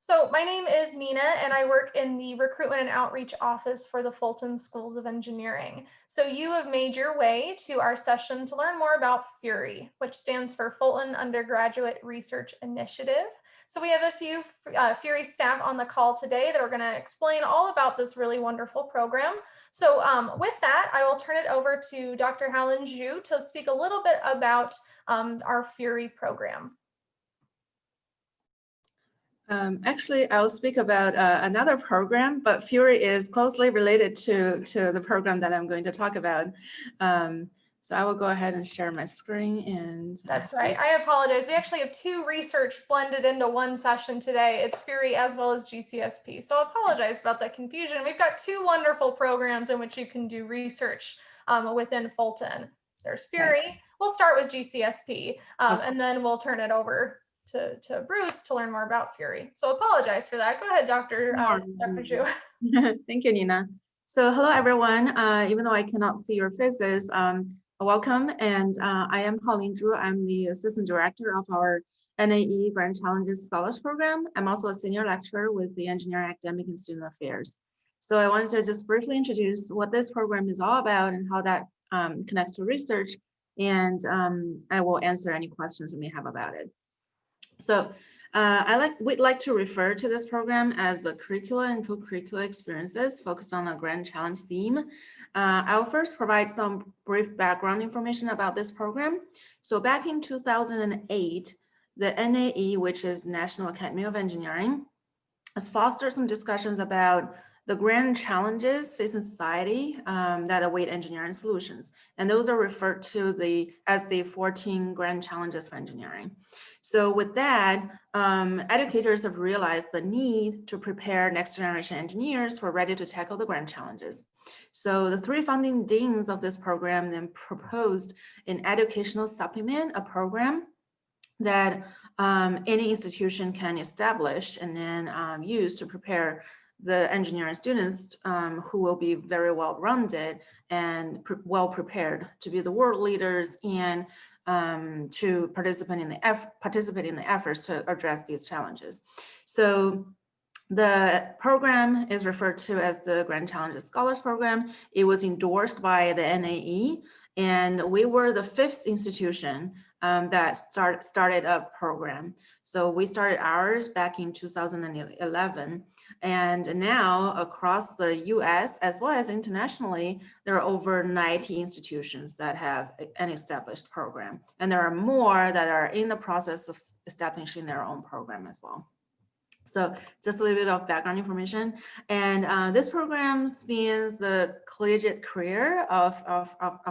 So my name is Nina and I work in the recruitment and outreach office for the Fulton Schools of Engineering. So you have made your way to our session to learn more about FURI, which stands for Fulton Undergraduate Research Initiative. So we have a few FURI staff on the call today that are going to explain all about this really wonderful program. So with that, I will turn it over to Dr. Helen Zhu to speak a little bit about our FURI program. Actually, I'll speak about another program, but FURI is closely related to the program that I'm going to talk about. So I will go ahead and share my screen. And that's right. I apologize. We actually have two research blended into one session today. It's FURI as well as GCSP. So I apologize about that confusion. We've got two wonderful programs in which you can do research within Fulton. There's FURI. We'll start with GCSP, and then we'll turn it over to Bruce to learn more about FURI. So apologize for that. Go ahead, Dr. Zhu. Thank you, Nina. So hello, everyone. Even though I cannot see your faces, welcome. And I am Pauline Zhu. I'm the Assistant Director of our NAE Grand Challenges Scholars Program. I'm also a Senior Lecturer with the Engineering Academic and Student Affairs. So I wanted to just briefly introduce what this program is all about and how that connects to research. And I will answer any questions you may have about it. So we'd like to refer to this program as the curricular and co-curricular experiences focused on a grand challenge theme. I'll first provide some brief background information about this program. So back in 2008, the NAE, which is National Academy of Engineering, has fostered some discussions about the grand challenges facing society that await engineering solutions. And those are referred to as the 14 grand challenges for engineering. So with that, educators have realized the need to prepare next generation engineers who are ready to tackle the grand challenges. So the three founding deans of this program then proposed an educational supplement, a program that any institution can establish and then use to prepare the engineering students who will be very well-rounded and well-prepared to be the world leaders and to participate in the efforts to address these challenges. So the program is referred to as the Grand Challenges Scholars Program. It was endorsed by the NAE, and we were the fifth institution that started a program. So we started ours back in 2011, and now across the US as well as internationally, there are over 90 institutions that have an established program, and there are more that are in the process of establishing their own program as well. So just a little bit of background information. And this program spans the collegiate career of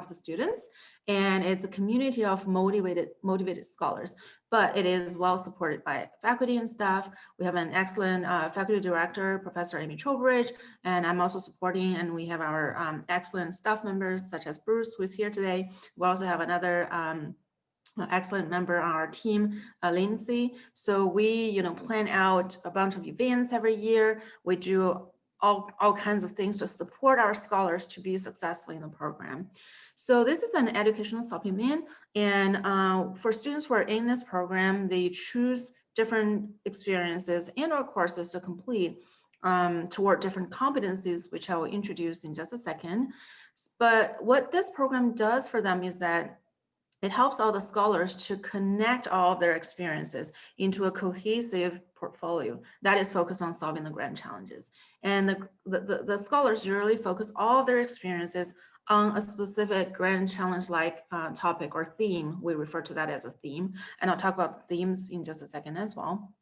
the students, and it's a community of motivated scholars, but it is well supported by faculty and staff. We have an excellent faculty director, Professor Amy Trowbridge, and I'm also supporting, and we have our excellent staff members such as Bruce, who is here today. We also have another excellent member on our team, Lindsay. So we, plan out a bunch of events every year. We do all kinds of things to support our scholars to be successful in the program. So this is an educational supplement, and for students who are in this program, they choose different experiences and/or courses to complete toward different competencies, which I will introduce in just a second. But what this program does for them is that it helps all the scholars to connect all of their experiences into a cohesive portfolio that is focused on solving the grand challenges. And the scholars usually focus all of their experiences on a specific grand challenge-like topic or theme. We refer to that as a theme. And I'll talk about themes in just a second as well.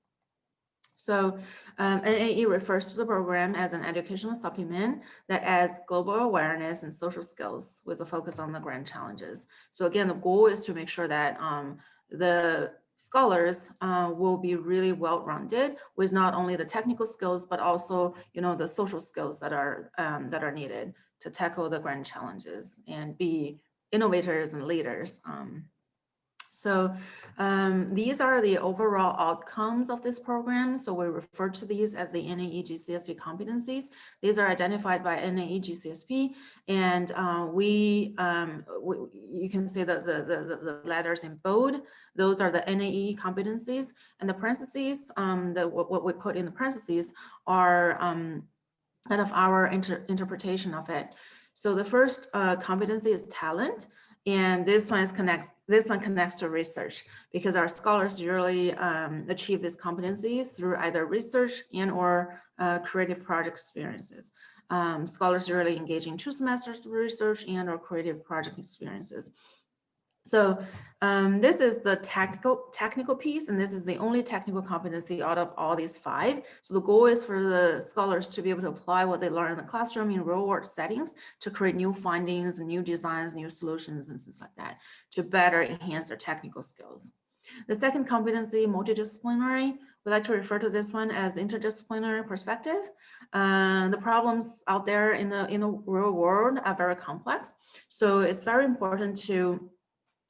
So NAE refers to the program as an educational supplement that adds global awareness and social skills with a focus on the grand challenges. So again, the goal is to make sure that the scholars will be really well-rounded with not only the technical skills, but also the social skills that are needed to tackle the grand challenges and be innovators and leaders So these are the overall outcomes of this program. So we refer to these as the NAE GCSP competencies. These are identified by NAE GCSP, and you can see the letters in bold. Those are the NAE competencies, and the parentheses, what we put in the parentheses are kind of our interpretation of it. So the first competency is talent. And this one connects to research, because our scholars usually achieve this competency through either research and or creative project experiences. Scholars usually engage in 2 semesters of research and or creative project experiences. So this is the technical piece, and this is the only technical competency out of all these 5. So the goal is for the scholars to be able to apply what they learn in the classroom in real world settings to create new findings, new designs, new solutions, and things like that to better enhance their technical skills. The second competency, multidisciplinary, we like to refer to this one as interdisciplinary perspective. The problems out there in the real world are very complex, so it's very important to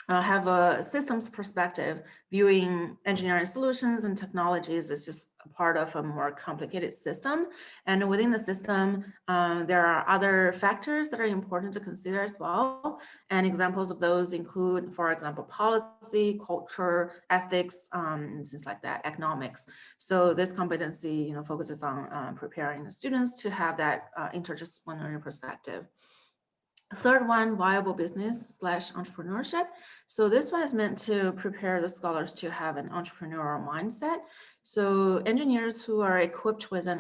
have a systems perspective. Viewing engineering solutions and technologies is just a part of a more complicated system. And within the system, there are other factors that are important to consider as well. And examples of those include, for example, policy, culture, ethics, things like that, economics. So this competency, focuses on preparing the students to have that interdisciplinary perspective. Third one, viable business / entrepreneurship. So this one is meant to prepare the scholars to have an entrepreneurial mindset. So engineers who are equipped with an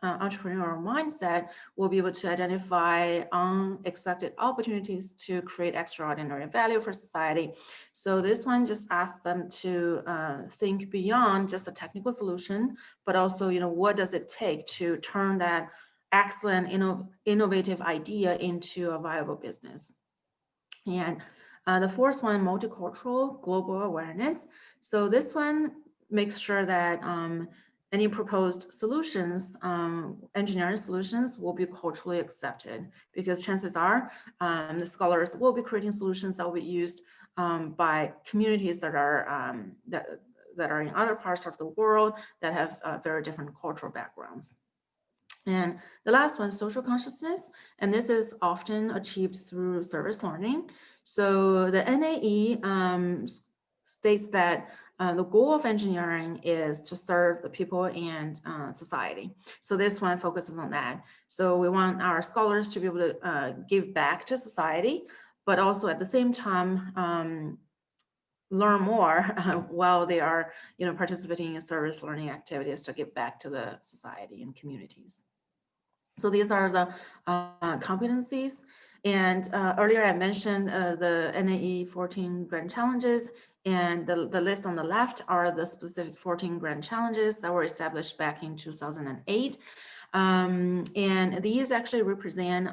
entrepreneurial mindset will be able to identify unexpected opportunities to create extraordinary value for society. So this one just asks them to think beyond just a technical solution, but also, what does it take to turn that excellent innovative idea into a viable business. And the fourth one, multicultural global awareness. So this one makes sure that any proposed solutions, engineering solutions, will be culturally accepted, because chances are the scholars will be creating solutions that will be used by communities that are that are in other parts of the world that have very different cultural backgrounds. And the last one, social consciousness, and this is often achieved through service learning. So the NAE states that the goal of engineering is to serve the people and society. So this one focuses on that. So we want our scholars to be able to give back to society, but also at the same time learn more while they are participating in service learning activities to give back to the society and communities. So these are the competencies. And earlier I mentioned the NAE 14 grand challenges, and the list on the left are the specific 14 grand challenges that were established back in 2008. And these actually represent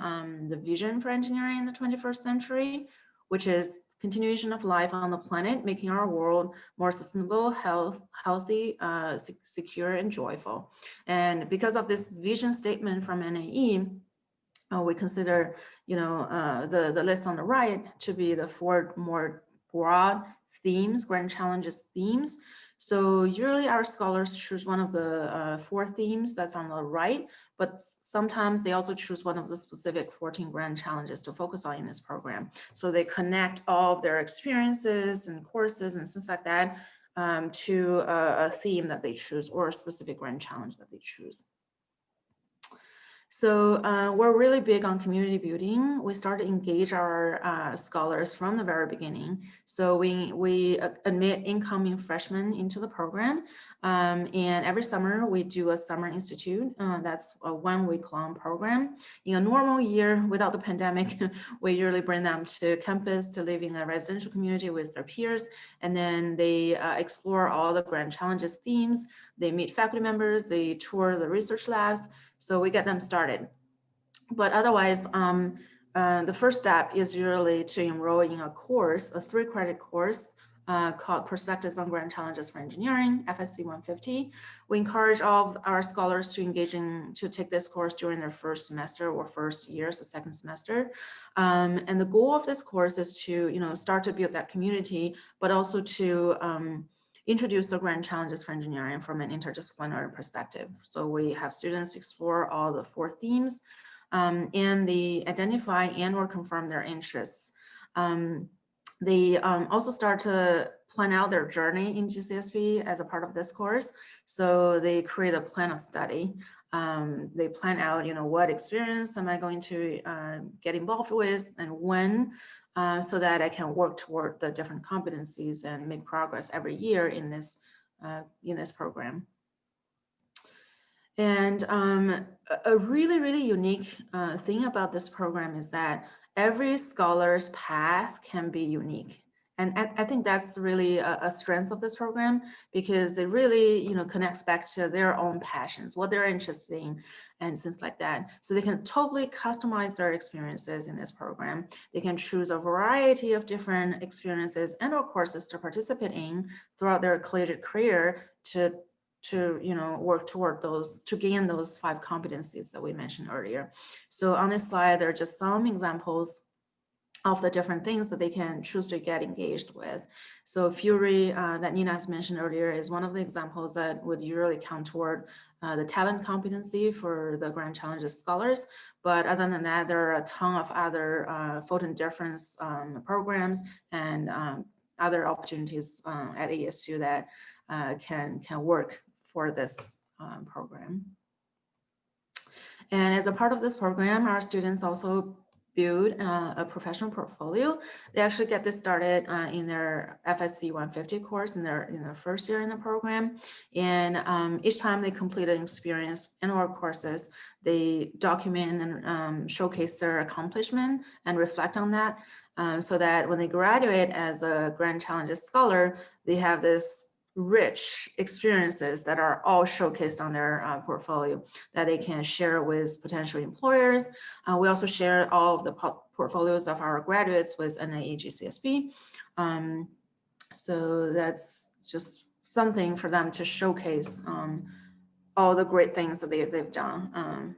the vision for engineering in the 21st century, which is continuation of life on the planet, making our world more sustainable, healthy, secure, and joyful. And because of this vision statement from NAE, we consider, the list on the right to be the 4 more broad themes, grand challenges themes. So usually our scholars choose one of the 4 themes that's on the right, but sometimes they also choose one of the specific 14 grand challenges to focus on in this program. So they connect all of their experiences and courses and things like that to a theme that they choose, or a specific grand challenge that they choose. So we're really big on community building. We start to engage our scholars from the very beginning. So we admit incoming freshmen into the program. And every summer we do a summer institute. That's a 1-week-long program. In a normal year without the pandemic, we usually bring them to campus to live in a residential community with their peers. And then they explore all the grand challenges themes. They meet faculty members, they tour the research labs. So we get them started. But otherwise, the first step is usually to enroll in a course, a 3-credit course called Perspectives on Grand Challenges for Engineering, FSC 150. We encourage all of our scholars to take this course during their first semester or first year, so second semester. And the goal of this course is to, start to build that community, but also to introduce the grand challenges for engineering from an interdisciplinary perspective. So we have students explore all the 4 themes and they identify and or confirm their interests. They also start to plan out their journey in GCSP as a part of this course. So they create a plan of study. They plan out, what experience am I going to get involved with and when, so that I can work toward the different competencies and make progress every year in this program. And a really, really unique thing about this program is that every scholar's path can be unique. And I think that's really a strength of this program, because it really, connects back to their own passions, what they're interested in, and things like that. So they can totally customize their experiences in this program. They can choose a variety of different experiences and or courses to participate in throughout their collegiate career to work toward to gain those 5 competencies that we mentioned earlier. So on this slide, there are just some examples of the different things that they can choose to get engaged with. So Fury that Nina has mentioned earlier is one of the examples that would usually count toward the talent competency for the Grand Challenges scholars. But other than that, there are a ton of other Fulton difference programs and other opportunities at ASU that can work for this program. And as a part of this program, our students also build a professional portfolio. They actually get this started in their FSC 150 course in their first year in the program. And each time they complete an experience in our courses, they document and showcase their accomplishment and reflect on that, so that when they graduate as a Grand Challenges scholar, they have this rich experiences that are all showcased on their portfolio that they can share with potential employers. We also share all of the portfolios of our graduates with NAE GCSP. So that's just something for them to showcase all the great things that they've done.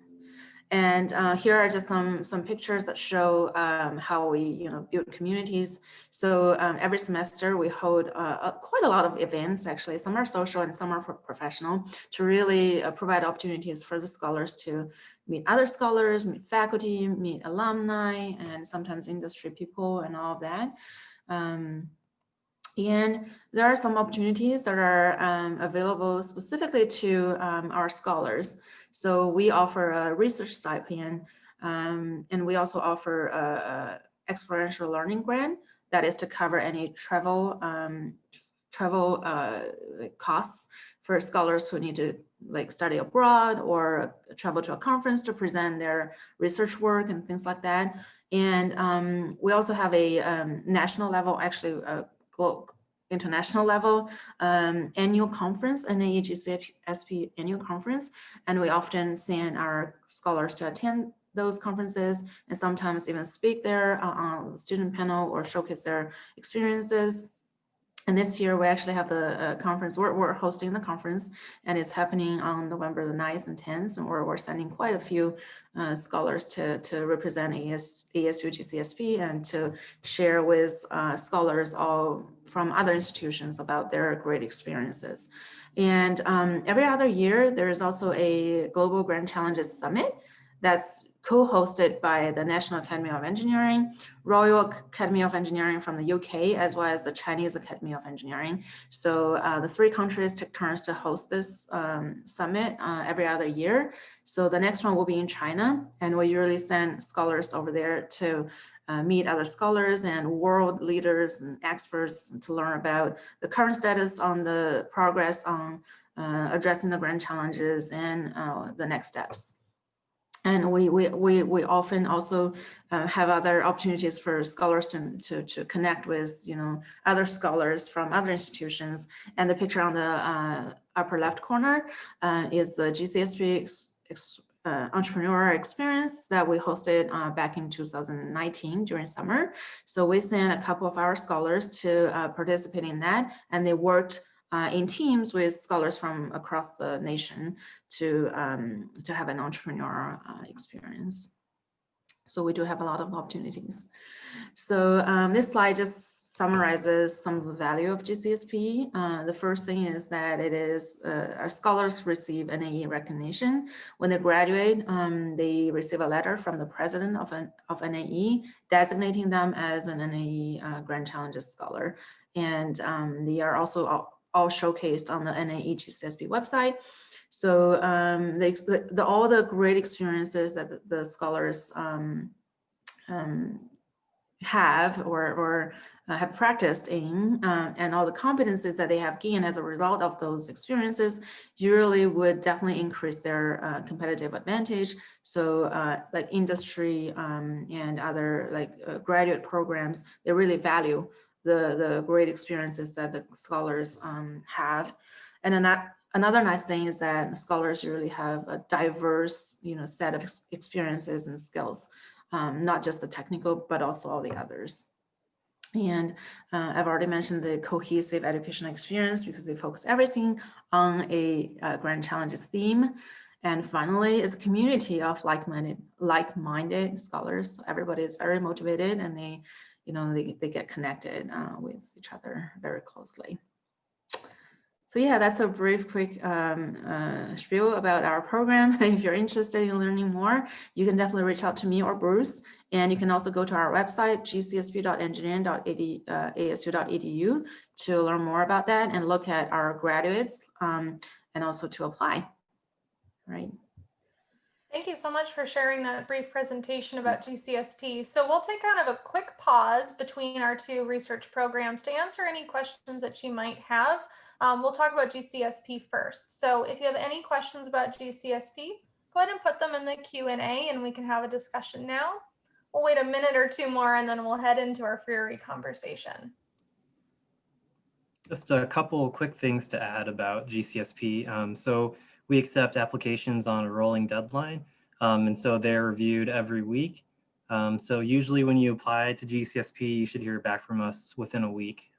And here are just some pictures that show how we build communities. So every semester we hold quite a lot of events, actually. Some are social and some are professional, to really provide opportunities for the scholars to meet other scholars, meet faculty, meet alumni, and sometimes industry people and all of that. And there are some opportunities that are available specifically to our scholars. So we offer a research stipend, and we also offer a experiential learning grant that is to cover any travel costs for scholars who need to study abroad or travel to a conference to present their research work and things like that. And we also have a national level, actually international level annual conference, NAE GCSP annual conference, and we often send our scholars to attend those conferences and sometimes even speak there on the student panel or showcase their experiences. And this year we actually have the conference, we're hosting the conference, and it's happening on November the 9th and 10th, and we're sending quite a few scholars to represent ASU GCSP and to share with scholars all from other institutions about their great experiences. And every other year, there is also a Global Grand Challenges Summit that's co-hosted by the National Academy of Engineering, Royal Academy of Engineering from the UK, as well as the Chinese Academy of Engineering. So the 3 countries take turns to host this summit every other year. So the next one will be in China, and we usually send scholars over there to meet other scholars and world leaders and experts to learn about the current status on the progress on addressing the grand challenges and the next steps. And we often also have other opportunities for scholars to connect with other scholars from other institutions. And the picture on the upper left corner is the GCSP entrepreneurial experience that we hosted back in 2019 during summer. So we sent a couple of our scholars to participate in that, and they worked in teams with scholars from across the nation to have an entrepreneurial experience. So we do have a lot of opportunities. So this slide just summarizes some of the value of GCSP. The first thing is that it is our scholars receive NAE recognition. When they graduate, they receive a letter from the president of NAE designating them as an NAE Grand Challenges Scholar. And they are also all showcased on the NAE GCSP website. So all the great experiences that the scholars have or have practiced in and all the competencies that they have gained as a result of those experiences usually would definitely increase their competitive advantage. So like industry and other like graduate programs, they really value the great experiences that the scholars have. And then another nice thing is that scholars really have a diverse, set of experiences and skills. Not just the technical, but also all the others. And I've already mentioned the cohesive educational experience because they focus everything on a Grand Challenges theme. And finally, is a community of like-minded scholars. Everybody is very motivated, and they get connected with each other very closely. So yeah, that's a brief, quick spiel about our program. If you're interested in learning more, you can definitely reach out to me or Bruce. And you can also go to our website, gcsp.engineering.asu.edu, to learn more about that and look at our graduates and also to apply. Right. Thank you so much for sharing that brief presentation about GCSP. So we'll take kind of a quick pause between our two research programs to answer any questions that you might have. We'll talk about GCSP first. So if you have any questions about GCSP, go ahead and put them in the Q&A and we can have a discussion now. We'll wait a minute or two more and then we'll head into our Fury conversation. Just a couple quick things to add about GCSP. So we accept applications on a rolling deadline, and so they're reviewed every week. So usually when you apply to GCSP, you should hear back from us within a week.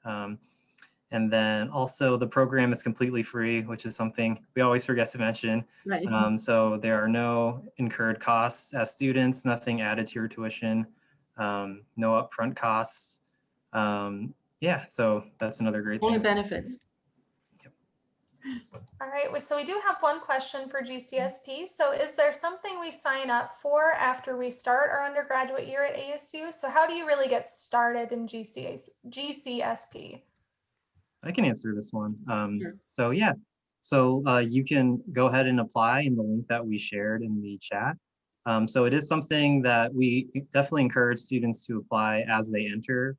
And then also the program is completely free, which is something we always forget to mention. Right. So there are no incurred costs as students, nothing added to your tuition, no upfront costs. Yeah, so that's another great thing. Only benefits. Yep. All right, so we do have one question for GCSP. So is there something we sign up for after we start our undergraduate year at ASU? So how do you really get started in GCSP? I can answer this one. Sure. So yeah, so you can go ahead and apply in the link that we shared in the chat. So it is something that we definitely encourage students to apply as they enter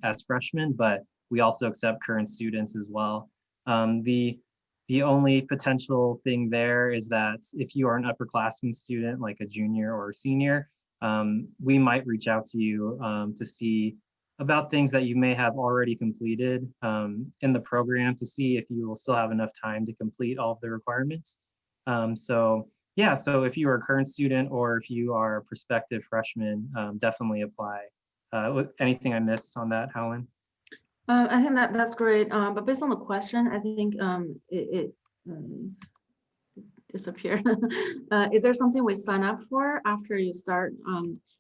as freshmen, but we also accept current students as well. The only potential thing there is that if you are an upperclassman student, like a junior or a senior, we might reach out to you to see about things that you may have already completed in the program to see if you will still have enough time to complete all of the requirements. So yeah, so if you are a current student or if you are a prospective freshman, definitely apply. Anything I missed on that, Helen? I think that's great. But based on the question, I think it disappeared. Is there something we sign up for after you start?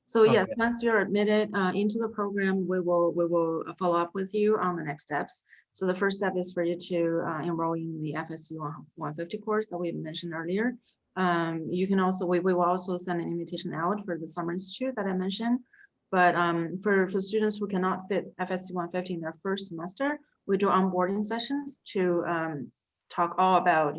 So yes, once you're admitted into the program, we will follow up with you on the next steps. So the first step is for you to enroll in the FSC 150 course that we mentioned earlier. You can also, we will also send an invitation out for the Summer Institute that I mentioned. But for students who cannot fit FSC 150 in their first semester, we do onboarding sessions to talk all about,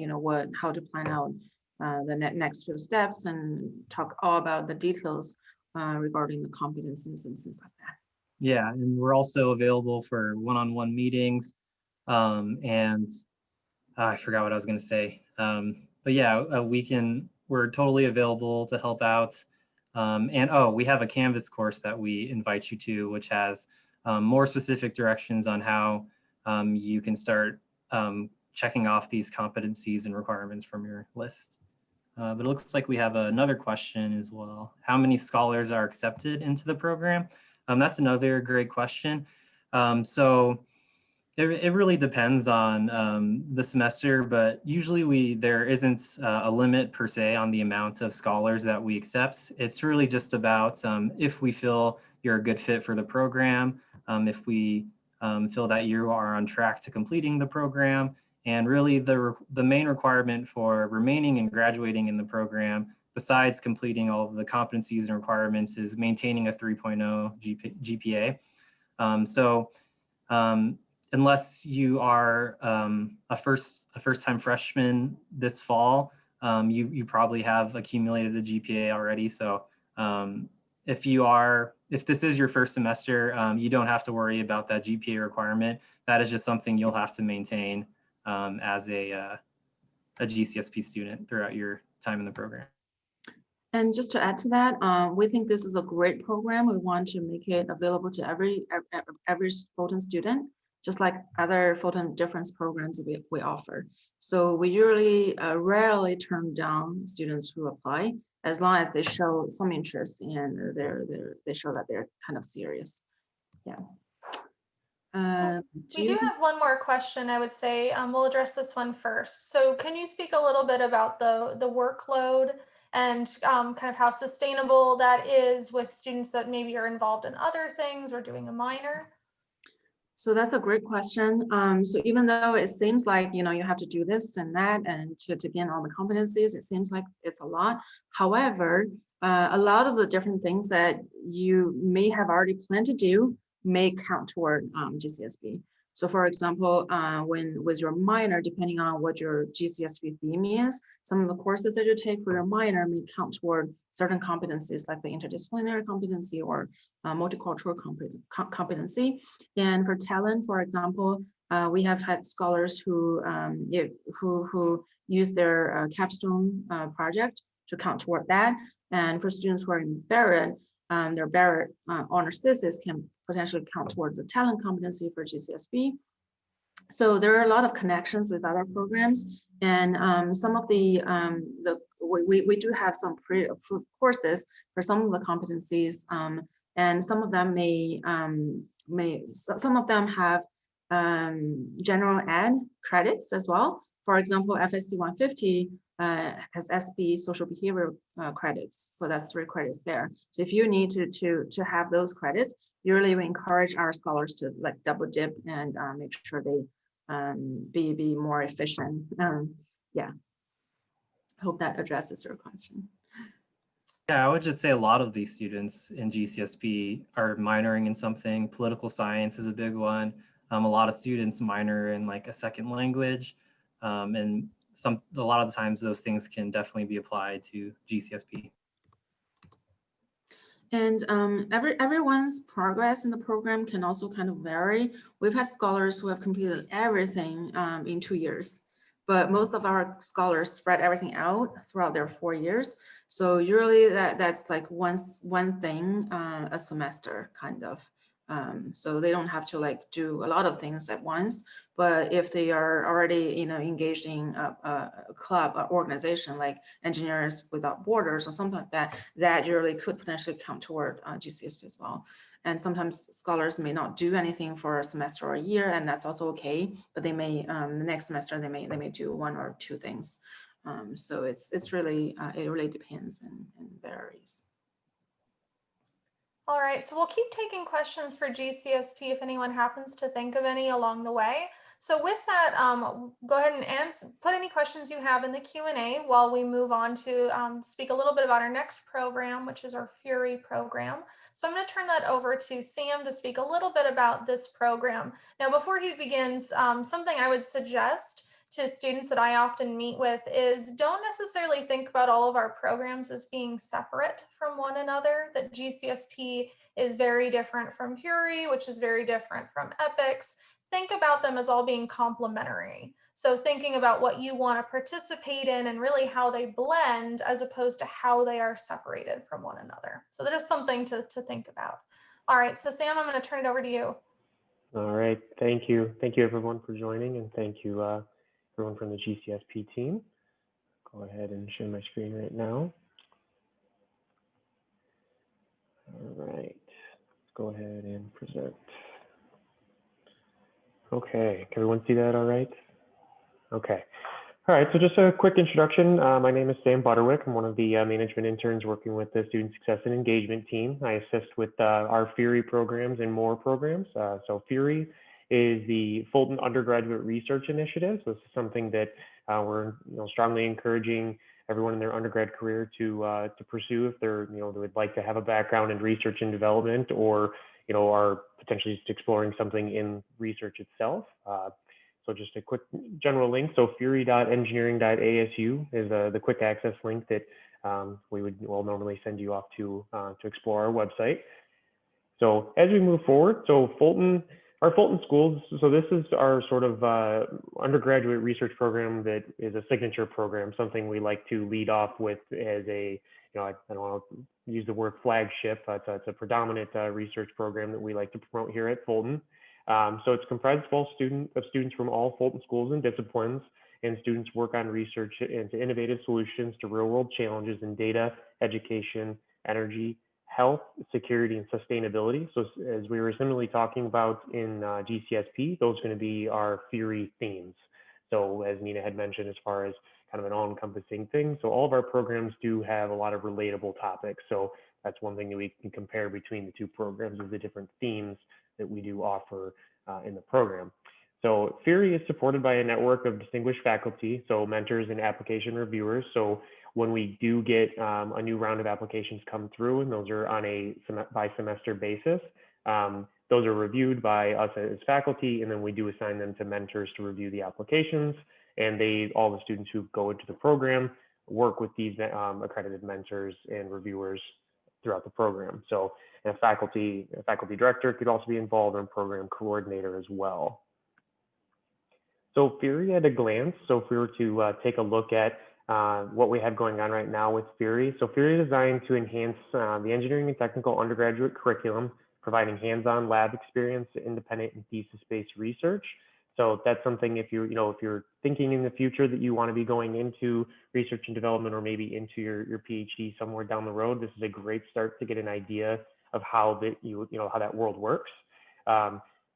how to plan out the next few steps and talk all about the details regarding the competencies and things like that. Yeah, and we're also available for one-on-one meetings. And I forgot what I was going to say. But yeah, we're totally available to help out. And we have a Canvas course that we invite you to, which has more specific directions on how you can start checking off these competencies and requirements from your list. But it looks like we have another question as well. How many scholars are accepted into the program? That's another great question. So it really depends on the semester, but usually there isn't a limit per se on the amount of scholars that we accept. It's really just about if we feel you're a good fit for the program, if we feel that you are on track to completing the program, and really the main requirement for remaining and graduating in the program, besides completing all of the competencies and requirements, is maintaining a 3.0 GPA. Unless you are a first-time freshman this fall, you probably have accumulated a GPA already. So if this is your first semester, you don't have to worry about that GPA requirement. That is just something you'll have to maintain as a GCSP student throughout your time in the program. And just to add to that, we think this is a great program. We want to make it available to every Fulton student, just like other Fulton difference programs we offer. So we usually rarely turn down students who apply, as long as they show some interest and they show that they're kind of serious. Yeah. We do have one more question, I would say. We'll address this one first. So can you speak a little bit about the workload and kind of how sustainable that is with students that maybe are involved in other things or doing a minor? So that's a great question. So even though it seems like, you have to do this and that and to gain all the competencies, it seems like it's a lot. However, a lot of the different things that you may have already planned to do may count toward GCSP. So for example, with your minor, depending on what your GCSP theme is, some of the courses that you take for your minor may count toward certain competencies like the interdisciplinary competency or multicultural competency. And for talent, for example, we have had scholars who use their capstone project to count toward that. And for students who are in Barrett, their Barrett honors thesis can potentially count toward the talent competency for GCSP. So there are a lot of connections with other programs, and some of we do have some free courses for some of the competencies, and some of them some of them have general ed credits as well. For example, FSC 150 has SB social behavior credits, so that's 3 credits there. So if you need to have those credits, usually we encourage our scholars to like double dip and make sure they be more efficient. Yeah, hope that addresses your question. Yeah, I would just say a lot of these students in GCSP are minoring in something. Political science is a big one. A lot of students minor in like a second language, and a lot of the times those things can definitely be applied to GCSP. And everyone's progress in the program can also kind of vary. We've had scholars who have completed everything in 2 years, but most of our scholars spread everything out throughout their 4 years. So usually that's like one thing a semester kind of. So they don't have to like do a lot of things at once. But if they are already, engaged in a club, or organization like Engineers Without Borders or something like that, that usually could potentially count toward GCSP as well. And sometimes scholars may not do anything for a semester or a year, and that's also okay. But they may the next semester they may do 1 or 2 things. So it's really it really depends and varies. All right, so we'll keep taking questions for GCSP if anyone happens to think of any along the way. So with that, go ahead and put any questions you have in the Q&A while we move on to speak a little bit about our next program, which is our Fury program. So I'm going to turn that over to Sam to speak a little bit about this program. Now, before he begins, something I would suggest to students that I often meet with is don't necessarily think about all of our programs as being separate from one another, that GCSP is very different from Fury, which is very different from EPICS. Think about them as all being complementary. So thinking about what you want to participate in and really how they blend as opposed to how they are separated from one another. So there's something to think about. All right, so Sam, I'm going to turn it over to you. All right, thank you. Thank you everyone for joining, and thank you everyone from the GCSP team. go ahead and share my screen right now. All right, let's go ahead and present. Okay, can everyone see that all right? Okay. All right, so just a quick introduction. My name is Sam Butterwick. I'm one of the management interns working with the Student Success and Engagement team. I assist with our FURI programs and more programs. So FURI is the Fulton Undergraduate Research Initiative. So this is something that we're strongly encouraging everyone in their undergrad career to pursue if they're they would like to have a background in research and development, or are potentially just exploring something in research itself. So just a quick general link. So furi.engineering.asu is the quick access link that will normally send you off to explore our website. So as we move forward, so our Fulton Schools, so this is our sort of undergraduate research program that is a signature program, something we like to lead off with as a, I don't want to use the word flagship, but it's a predominant research program that we like to promote here at Fulton. So it's comprised of students from all Fulton schools and disciplines, and students work on research into innovative solutions to real-world challenges in data, education, energy, health, security, and sustainability. So as we were similarly talking about in GCSP, those are going to be our FURI themes. So as Nina had mentioned, as far as kind of an all-encompassing thing, so all of our programs do have a lot of relatable topics. So that's one thing that we can compare between the two programs, is the different themes that we do offer in the program. So FURI is supported by a network of distinguished faculty, so mentors and application reviewers. So when we do get a new round of applications come through, and those are on a by semester basis, those are reviewed by us as faculty, and then we do assign them to mentors to review the applications. And all the students who go into the program work with these accredited mentors and reviewers throughout the program. So a faculty director could also be involved, and program coordinator as well. So FURI at a glance, so if we were to take a look at what we have going on right now with FURI. So FURI is designed to enhance the engineering and technical undergraduate curriculum, providing hands-on lab experience, independent and thesis-based research. So that's something, if you're thinking in the future that you want to be going into research and development, or maybe into your PhD somewhere down the road, this is a great start to get an idea of how how that world works.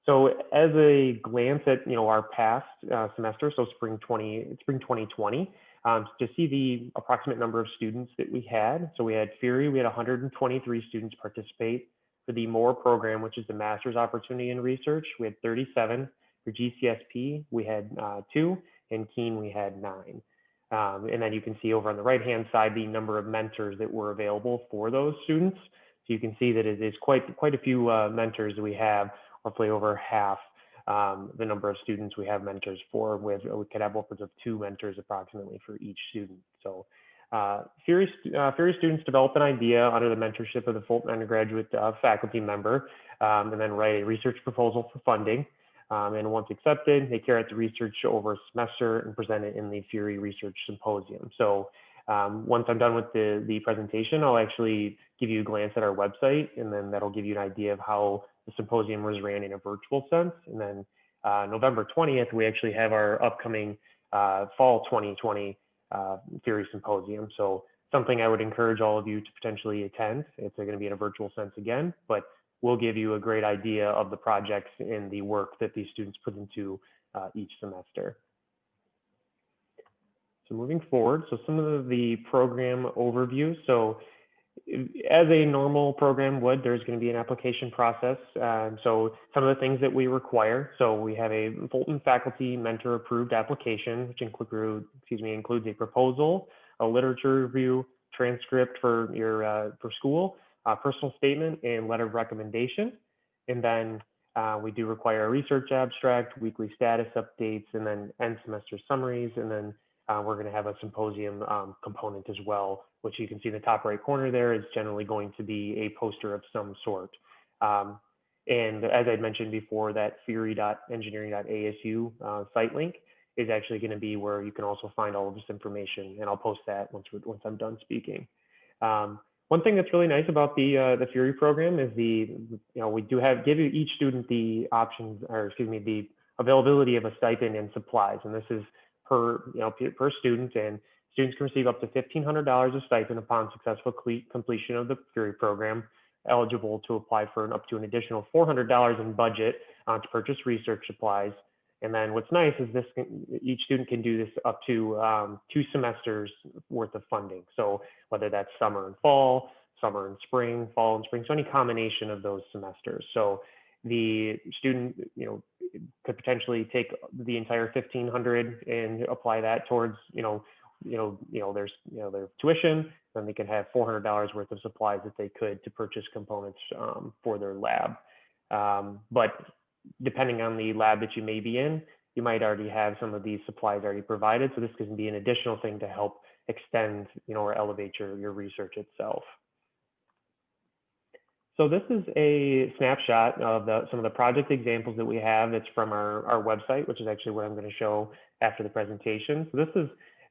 So as a glance at our past semester, so spring 2020, to see the approximate number of students that we had. So we had FURI, we had 123 students participate. For the MORE program, which is the Master's Opportunity in Research, we had 37. For GCSP, we had 2, and Keen, we had 9. And then you can see over on the right-hand side the number of mentors that were available for those students. So you can see that it is quite a few mentors that we have, roughly over half the number of students we have mentors for. We could have upwards of 2 mentors approximately for each student. So FURI students develop an idea under the mentorship of the Fulton undergraduate faculty member, and then write a research proposal for funding. And once accepted, they carry out the research over a semester and present it in the FURI Research Symposium. So once I'm done with the presentation, I'll actually give you a glance at our website, and then that'll give you an idea of how the symposium was ran in a virtual sense. And then November 20th, we actually have our upcoming fall 2020 FURI Symposium. So something I would encourage all of you to potentially attend. It's going to be in a virtual sense again, but we'll give you a great idea of the projects and the work that these students put into each semester. So moving forward, so some of the program overview. So as a normal program would, there's going to be an application process. So some of the things that we require. So we have a Fulton faculty mentor approved application, which includes a proposal, a literature review, transcript for your for school, personal statement, and letter of recommendation. And then we do require a research abstract, weekly status updates, and then end semester summaries. And then we're going to have a symposium component as well, which you can see in the top right corner there is generally going to be a poster of some sort. And as I mentioned before, that furi.engineering.asu site link is actually going to be where you can also find all of this information, and I'll post that once I'm done speaking. One thing that's really nice about the FURI program is we do give each student the options, or excuse me, the availability of a stipend and supplies, and this is per student, and Students can receive up to $1,500 of stipend upon successful completion of the Fury program, eligible to apply for up to an additional $400 in budget to purchase research supplies. And then what's nice is each student can do this up to 2 semesters worth of funding. So whether that's summer and fall, summer and spring, fall and spring, so any combination of those semesters. So the student, could potentially take the entire $1,500 and apply that towards, their tuition. Then they can have $400 worth of supplies that they could to purchase components for their lab. But depending on the lab that you may be in, you might already have some of these supplies already provided. So this can be an additional thing to help extend, or elevate your research itself. So this is a snapshot of some of the project examples that we have. It's from our website, which is actually what I'm going to show after the presentation. So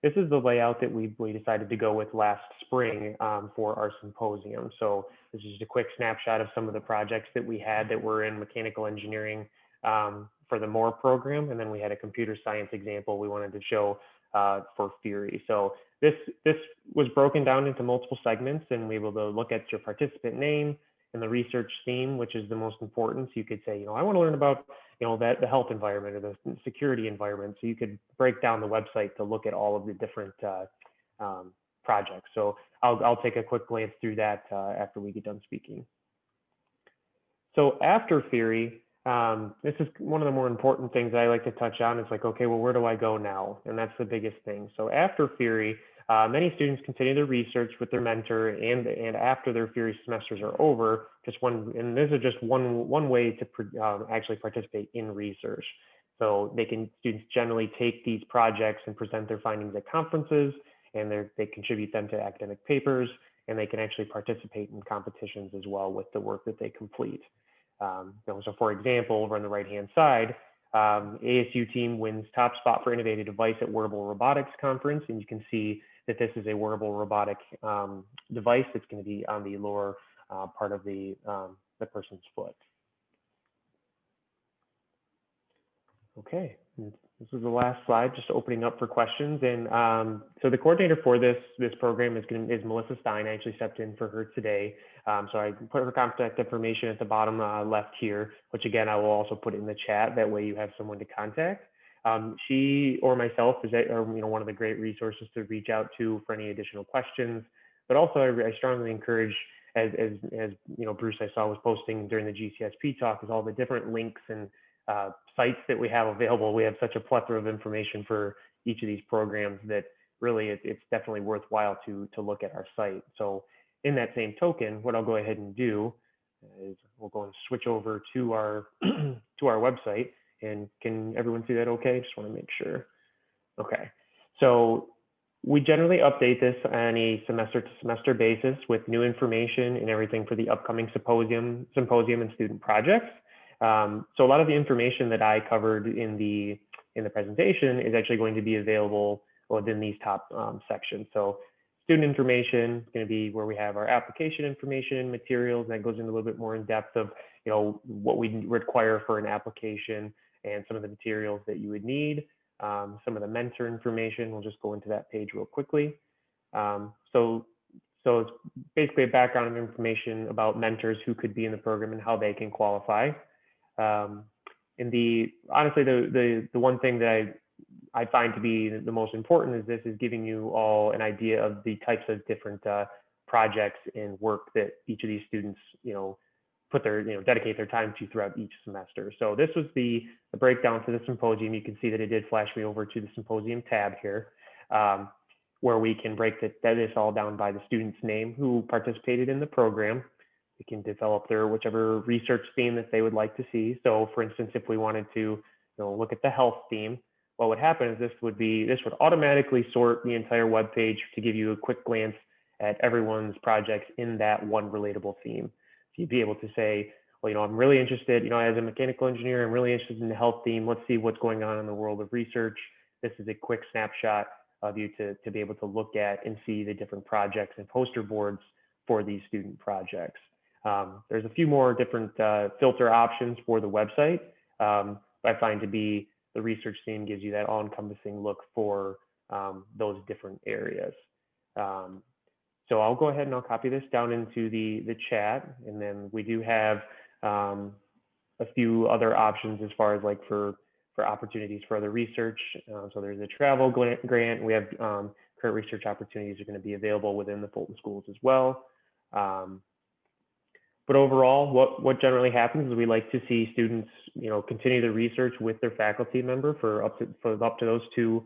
this is the layout that we decided to go with last spring for our symposium. So this is just a quick snapshot of some of the projects that we had that were in mechanical engineering for the MORE program. And then we had a computer science example we wanted to show for Fury. So this was broken down into multiple segments, and we were able to look at your participant name and the research theme, which is the most important. So you could say, I want to learn about, the health environment or the security environment. So you could break down the website to look at all of the different projects. So I'll take a quick glance through that after we get done speaking. So after Fury, this is one of the more important things I like to touch on. It's like, okay, well, where do I go now? And that's the biggest thing. So after Fury, many students continue their research with their mentor, and after their Fury semesters are over, and this is just one way to actually participate in research. So students generally take these projects and present their findings at conferences, and they contribute them to academic papers, and they can actually participate in competitions as well with the work that they complete. So for example, over on the right-hand side, ASU team wins top spot for innovative device at Wearable Robotics Conference, and you can see that this is a wearable robotic device that's going to be on the lower part of the person's foot. Okay, and this is the last slide, just opening up for questions. And so the coordinator for this program is Melissa Stein. I actually stepped in for her today. So I put her contact information at the bottom left here, which again, I will also put in the chat. That way you have someone to contact. She or myself are one of the great resources to reach out to for any additional questions. But also, I strongly encourage, as Bruce I saw was posting during the GCSP talk, is all the different links and sites that we have available. We have such a plethora of information for each of these programs that really it's definitely worthwhile to look at our site. So in that same token, what I'll go ahead and do is we'll go and switch over to our to our website. And can everyone see that okay? Just want to make sure. Okay, so we generally update this on a semester to semester basis with new information and everything for the upcoming symposium and student projects. So a lot of the information that I covered in the presentation is actually going to be available within these top sections. So student information is going to be where we have our application information, materials, and that goes into a little bit more in depth of what we require for an application and some of the materials that you would need. Some of the mentor information, we'll just go into that page real quickly. So it's basically a background of information about mentors who could be in the program and how they can qualify. Honestly, the one thing that I find to be the most important is giving you all an idea of the types of different projects and work that each of these students, dedicate their time to throughout each semester. So this was the breakdown for the symposium. You can see that it did flash me over to the symposium tab here, where we can break this all down by the student's name who participated in the program. They can develop their whichever research theme that they would like to see. So for instance, if we wanted to look at the health theme, what would happen is this would automatically sort the entire web page to give you a quick glance at everyone's projects in that one relatable theme. So you'd be able to say, well, I'm really interested, as a mechanical engineer, I'm really interested in the health theme. Let's see what's going on in the world of research. This is a quick snapshot of you to be able to look at and see the different projects and poster boards for these student projects. There's a few more different filter options for the website. I find to be the research theme gives you that all-encompassing look for those different areas. So I'll go ahead and I'll copy this down into the chat, and then we do have a few other options as far as like for opportunities for other research. So there's a travel grant. We have current research opportunities are going to be available within the Fulton schools as well. But overall, what generally happens is we like to see students, continue the research with their faculty member for up to those two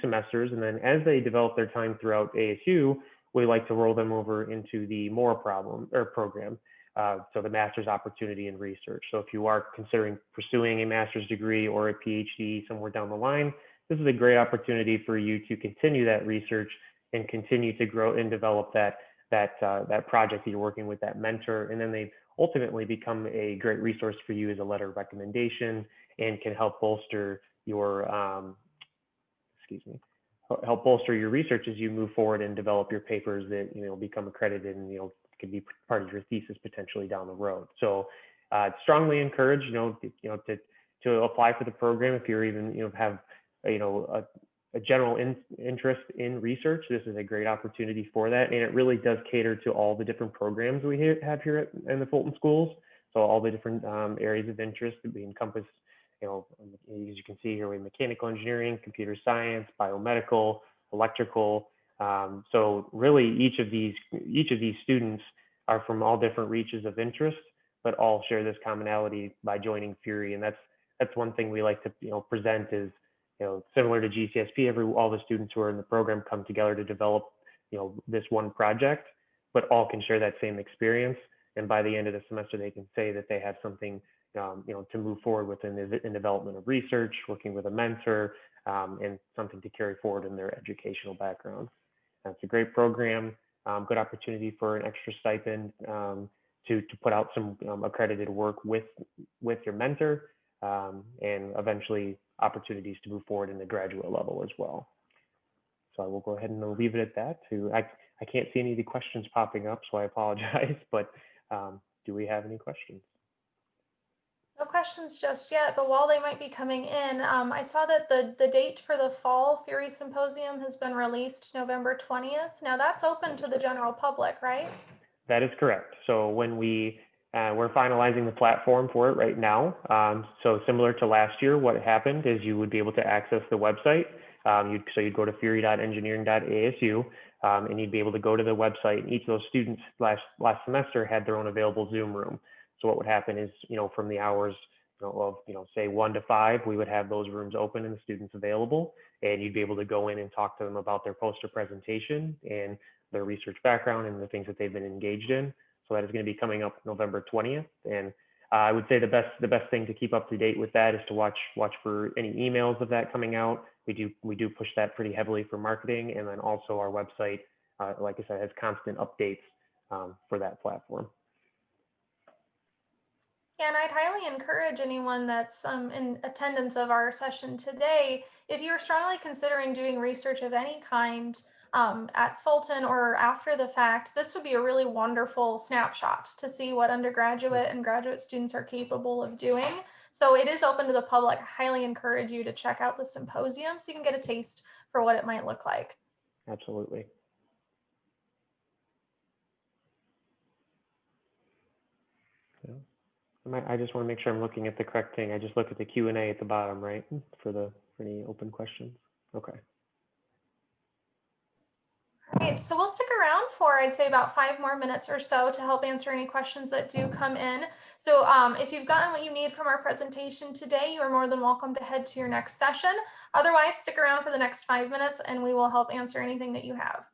semesters, and then as they develop their time throughout ASU, we like to roll them over into the MORE program. So the master's opportunity in research. So if you are considering pursuing a master's degree or a PhD somewhere down the line, this is a great opportunity for you to continue that research and continue to grow and develop that project that you're working with that mentor. And then they ultimately become a great resource for you as a letter of recommendation and can help bolster your, help bolster your research as you move forward and develop your papers that, become accredited and, could be part of your thesis potentially down the road. So strongly encourage, to apply for the program if you're even, have, a general interest in research. This is a great opportunity for that. And it really does cater to all the different programs we have here in the Fulton schools. So all the different areas of interest that we encompass, as you can see here, we have mechanical engineering, computer science, biomedical, electrical. So really each of these students are from all different reaches of interest, but all share this commonality by joining Fury. And that's one thing we like to, present is, similar to GCSP, all the students who are in the program come together to develop, this one project, but all can share that same experience. And by the end of the semester, they can say that they have something, to move forward with in development of research, working with a mentor, and something to carry forward in their educational background. It's a great program, good opportunity for an extra stipend to put out some accredited work with your mentor, and eventually opportunities to move forward in the graduate level as well. So I will go ahead and leave it at that. I can't see any of the questions popping up, so I apologize, but do we have any questions? No questions just yet, but while they might be coming in, I saw that the date for the Fall Fury Symposium has been released November 20th. Now that's open to the general public, right? That is correct. So when we're finalizing the platform for it right now. So similar to last year, what happened is you would be able to access the website. So you'd go to fury.engineering.asu, and you'd be able to go to the website. And each of those students last semester had their own available Zoom room. So what would happen is, from the hours of, say 1 to 5, we would have those rooms open and the students available, and you'd be able to go in and talk to them about their poster presentation and their research background and the things that they've been engaged in. So that is going to be coming up November 20th. And I would say the best thing to keep up to date with that is to watch for any emails of that coming out. We do push that pretty heavily for marketing, and then also our website, like I said, has constant updates for that platform. And I'd highly encourage anyone that's in attendance of our session today, if you're strongly considering doing research of any kind at Fulton or after the fact, this would be a really wonderful snapshot to see what undergraduate and graduate students are capable of doing. So it is open to the public. I highly encourage you to check out the symposium so you can get a taste for what it might look like. Absolutely. Yeah. I just want to make sure I'm looking at the correct thing. I just looked at the Q&A at the bottom, right, for any open questions. Okay. All right, so we'll stick around for, I'd say, about 5 more minutes or so to help answer any questions that do come in. So if you've gotten what you need from our presentation today, you are more than welcome to head to your next session. Otherwise, stick around for the next 5 minutes and we will help answer anything that you have.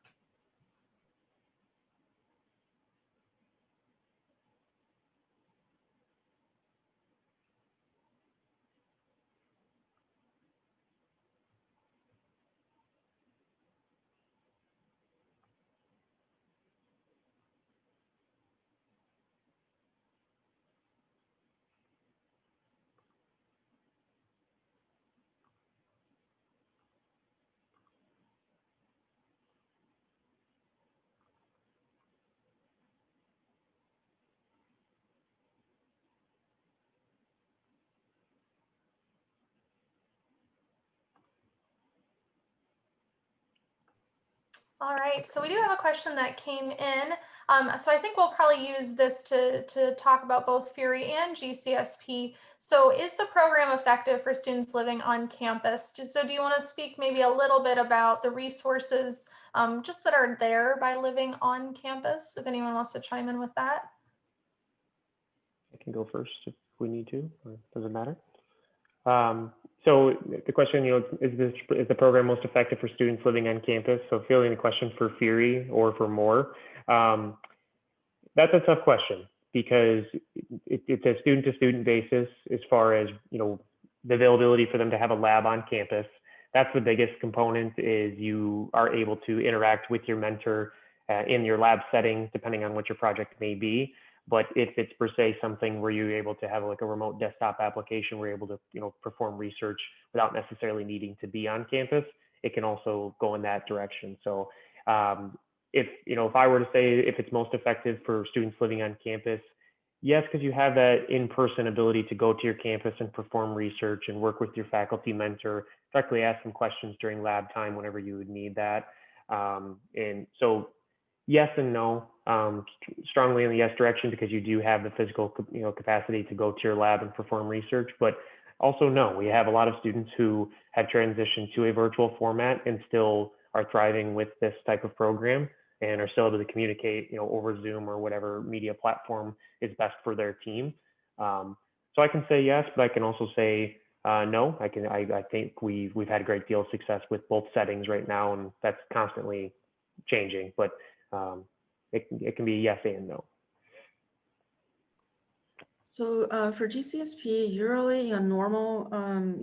All right, so we do have a question that came in. So I think we'll probably use this to talk about both Fury and GCSP. So is the program effective for students living on campus? So do you want to speak maybe a little bit about the resources just that are there by living on campus, if anyone wants to chime in with that? I can go first if we need to, or doesn't matter. So the question, is the program most effective for students living on campus? So fielding the question for Fury or for more, that's a tough question because it's a student-to-student basis as far as, the availability for them to have a lab on campus. That's the biggest component, is you are able to interact with your mentor in your lab setting, depending on what your project may be. But if it's per se something where you're able to have like a remote desktop application, where you're able to, perform research without necessarily needing to be on campus, it can also go in that direction. So if I were to say if it's most effective for students living on campus, yes, because you have that in-person ability to go to your campus and perform research and work with your faculty mentor, directly ask them questions during lab time whenever you would need that. And so yes and no, strongly in the yes direction, because you do have the physical capacity to go to your lab and perform research, but also no. We have a lot of students who have transitioned to a virtual format and still are thriving with this type of program and are still able to communicate over Zoom or whatever media platform is best for their team. So I can say yes, but I can also say no. I think we've had a great deal of success with both settings right now, and that's constantly changing, but it can be yes and no. So for GCSP, usually in a normal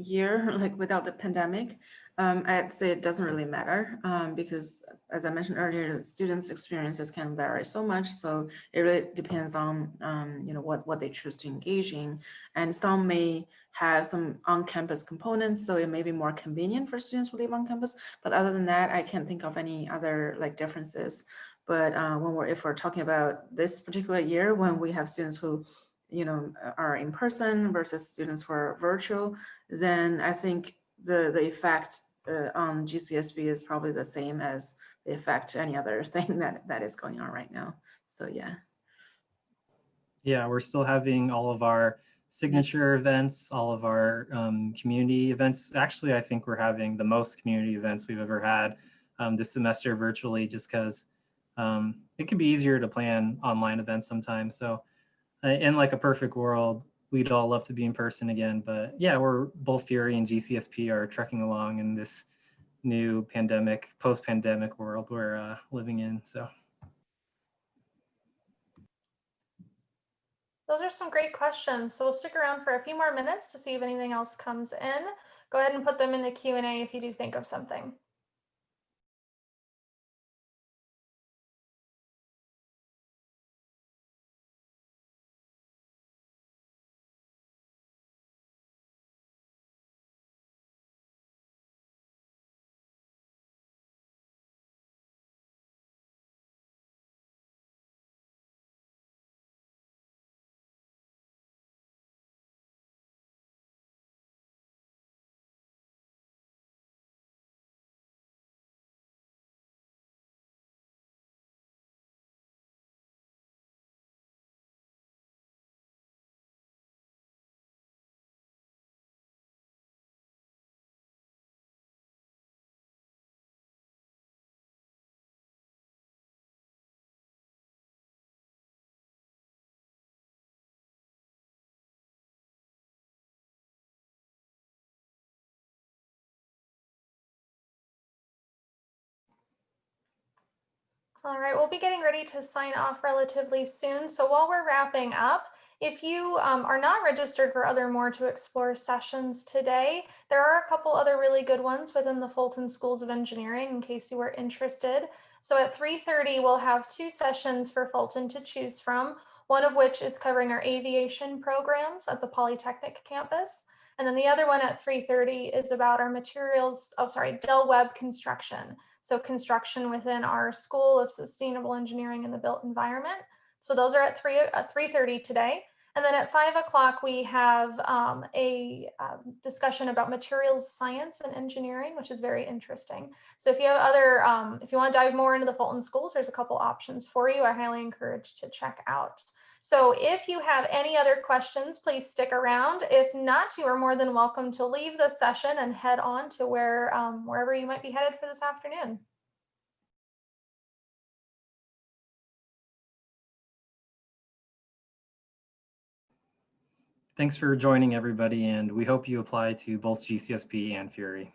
year, like without the pandemic, I'd say it doesn't really matter because, as I mentioned earlier, the students' experiences can vary so much. So it really depends on what they choose to engage in, and some may have some on-campus components, so it may be more convenient for students who live on campus. But other than that, I can't think of any other differences. But if we're talking about this particular year, when we have students who are in person versus students who are virtual, then I think the effect on GCSP is probably the same as the effect any other thing that is going on right now. So yeah. Yeah, we're still having all of our signature events, all of our community events. Actually, I think we're having the most community events we've ever had this semester virtually, just because it can be easier to plan online events sometimes. So in like a perfect world, we'd all love to be in person again. But yeah, we're both Fury and GCSP are trekking along in this new pandemic, post-pandemic world we're living in. So. Those are some great questions. So we'll stick around for a few more minutes to see if anything else comes in. Go ahead and put them in the Q&A if you do think of something. All right, we'll be getting ready to sign off relatively soon. So while we're wrapping up, if you are not registered for other More to Explore sessions today, there are a couple other really good ones within the Fulton Schools of Engineering in case you were interested. So at 3:30, we'll have 2 sessions for Fulton to choose from, one of which is covering our aviation programs at the Polytechnic campus. And then the other one at 3:30 is about our Del Webb construction. So construction within our School of Sustainable Engineering in the Built Environment. So those are at 3:30 today. And then at 5 o'clock, we have a discussion about materials science and engineering, which is very interesting. So if you have other, if you want to dive more into the Fulton schools, there's a couple options for you. I highly encourage to check out. So if you have any other questions, please stick around. If not, you are more than welcome to leave the session and head on to wherever you might be headed for this afternoon. Thanks for joining, everybody, and we hope you apply to both GCSP and Fury.